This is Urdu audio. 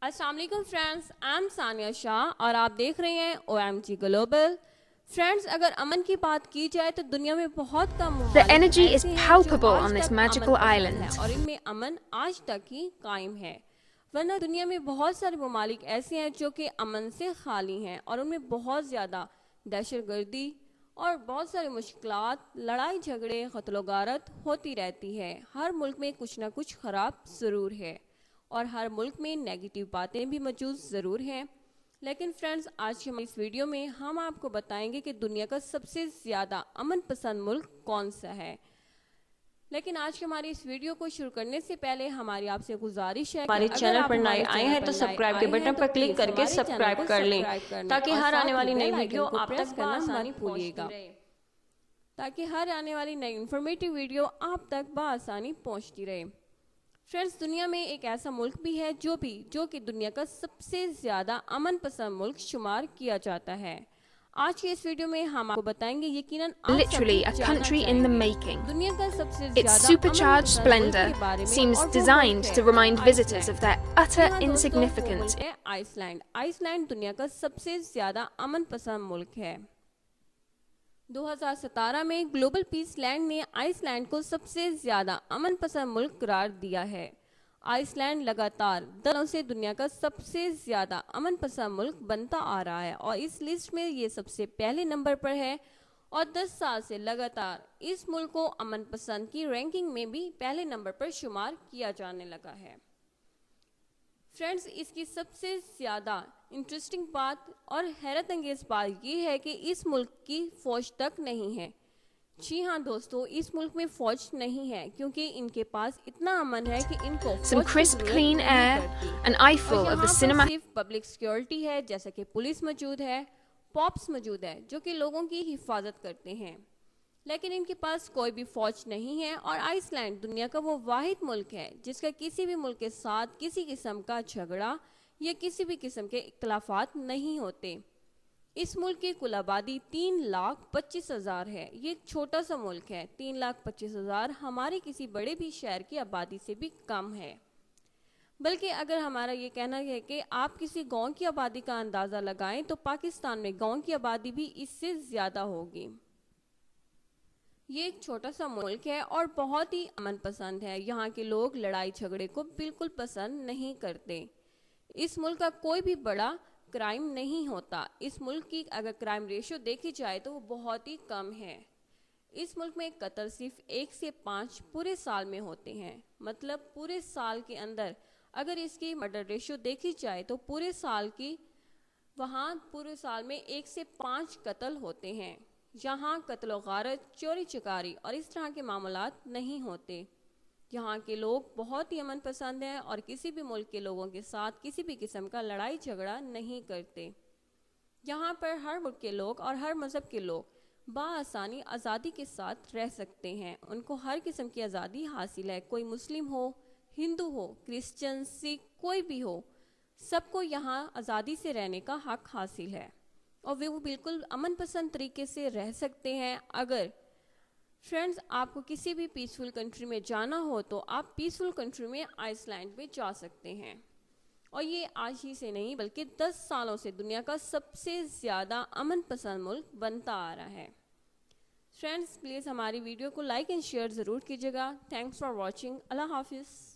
السلام علیکم فرینڈز، I'm ثانیہ شاہ اور آپ دیکھ رہے ہیں OMG گلوبل۔ فرینڈز، اگر امن کی بات کی جائے تو دنیا میں بہت کم The ممالک energy is ایسے ہیں جو palpable آج on this تک magical امن پسند island. ہیں اور ان میں امن آج تک ہی قائم ہے، ورنہ دنیا میں بہت سارے ممالک ایسے ہیں جو کہ امن سے خالی ہیں اور ان میں بہت زیادہ دہشت گردی اور بہت سارے مشکلات، لڑائی جھگڑے، قتل و غارت ہوتی رہتی ہے۔ ہر ملک میں کچھ نہ کچھ خراب ضرور ہے اور ہر ملک میں نیگیٹو باتیں بھی موجود ضرور ہیں، لیکن فرینڈز آج کی اس ویڈیو میں ہم آپ کو بتائیں گے کہ دنیا کا سب سے زیادہ امن پسند ملک کون سا ہے۔ لیکن آج کی ہماری اس ویڈیو کو شروع کرنے سے پہلے ہماری آپ سے گزارش ہے کہ ہمارے اگر چینل آپ پر نئے ہمارے آئے چینل ہیں پر تو نئے سبسکرائب کے آئے ہیں بٹن تو پر کلک پلیز کر کے ہمارے چینل سبسکرائب کو کر لیں سبسکرائب کرنے تاکہ اور ہر ساتھ آنے ہی والی بیل نئی آئیکن ویڈیو کو آپ پریس تک کرنا بآسانی مت پہنچتی بھولیے گا رہے۔ تاکہ ہر آنے والی نئی انفارمیٹیو ویڈیو آپ تک بآسانی پہنچتی رہے۔ فرینڈز، دنیا میں ایک ایسا ملک بھی ہے جو کہ دنیا کا سب سے زیادہ امن پسند ملک شمار کیا جاتا ہے۔ آج کی اس ویڈیو میں ہم آپ کو بتائیں گے، یقیناً آپ سب Literally بھی a جاننا country in چاہیں the گے making. دنیا کا سب سے Its زیادہ امن supercharged پسند ملک splendor کے بارے میں، seems اور وہ designed ملک to ہے remind ice visitors of land. their جی utter ہاں دوستو، وہ insignificance. ملک ہے آئس لینڈ۔ آئس لینڈ دنیا کا سب سے زیادہ امن پسند ملک ہے۔ 2017 میں گلوبل پیس لینڈ نے آئس لینڈ کو سب سے زیادہ امن پسند ملک قرار دیا ہے۔ آئس لینڈ لگاتار 10 سالوں سے دنیا کا سب سے زیادہ امن پسند ملک بنتا آ رہا ہے اور اس لسٹ میں یہ سب سے پہلے نمبر پر ہے اور 10 سال سے لگاتار اس ملک کو امن پسند کی رینکنگ میں بھی پہلے نمبر پر شمار کیا جانے لگا ہے۔ فرینڈز، اس کی سب سے زیادہ انٹرسٹنگ بات اور حیرت انگیز بات یہ ہے کہ اس ملک کی فوج تک نہیں ہے۔ جی ہاں دوستو، اس ملک میں فوج نہیں ہے کیونکہ ان کے پاس اتنا امن ہے کہ ان کو Some فوج کی crisp, ضرورت clean نہیں air, پڑتی an اور eyeful of the یہاں پر cinema. صرف پبلک سیکیورٹی ہے، جیسا کہ پولیس موجود ہے، پاپس موجود ہے جو کہ لوگوں کی حفاظت کرتے ہیں، لیکن ان کے پاس کوئی بھی فوج نہیں ہے۔ اور آئس لینڈ دنیا کا وہ واحد ملک ہے جس کا کسی بھی ملک کے ساتھ کسی قسم کا جھگڑا یا کسی بھی قسم کے اختلافات نہیں ہوتے۔ اس ملک کی کل آبادی 3,25,000 ہے۔ یہ ایک چھوٹا سا ملک ہے۔ 3,25,000 ہمارے کسی بڑے بھی شہر کی آبادی سے بھی کم ہے۔ بلکہ اگر ہمارا یہ کہنا ہے کہ آپ کسی گاؤں کی آبادی کا اندازہ لگائیں تو پاکستان میں گاؤں کی آبادی بھی اس سے زیادہ ہوگی۔ یہ ایک چھوٹا سا ملک ہے اور بہت ہی امن پسند ہے۔ یہاں کے لوگ لڑائی جھگڑے کو بالکل پسند نہیں کرتے۔ اس ملک کا کوئی بھی بڑا کرائم نہیں ہوتا۔ اس ملک کی اگر کرائم ریشو دیکھی جائے تو وہ بہت ہی کم ہے۔ اس ملک میں قتل صرف 1 سے 5 پورے سال میں ہوتے ہیں، مطلب پورے سال کے اندر اگر اس کی مرڈر ریشو دیکھی جائے تو پورے سال میں 1 سے 5 قتل ہوتے ہیں۔ یہاں قتل و غارت، چوری چکاری اور اس طرح کے معاملات نہیں ہوتے۔ یہاں کے لوگ بہت ہی امن پسند ہیں اور کسی بھی ملک کے لوگوں کے ساتھ کسی بھی قسم کا لڑائی جھگڑا نہیں کرتے۔ یہاں پر ہر ملک کے لوگ اور ہر مذہب کے لوگ بآسانی آزادی کے ساتھ رہ سکتے ہیں۔ ان کو ہر قسم کی آزادی حاصل ہے، کوئی مسلم ہو، ہندو ہو، کرسچن، سکھ، کوئی بھی ہو، سب کو یہاں آزادی سے رہنے کا حق حاصل ہے اور وہ بالکل امن پسند طریقے سے رہ سکتے ہیں۔ اگر فرینڈز آپ کو کسی بھی پیسفل کنٹری میں جانا ہو تو آپ پیسفل کنٹری میں آئس لینڈ میں جا سکتے ہیں، اور یہ آج ہی سے نہیں بلکہ 10 سالوں سے دنیا کا سب سے زیادہ امن پسند ملک بنتا آ رہا ہے۔ فرینڈز پلیز ہماری ویڈیو کو لائک اینڈ شیئر ضرور کیجیے گا۔ Thanks for watching. اللہ حافظ۔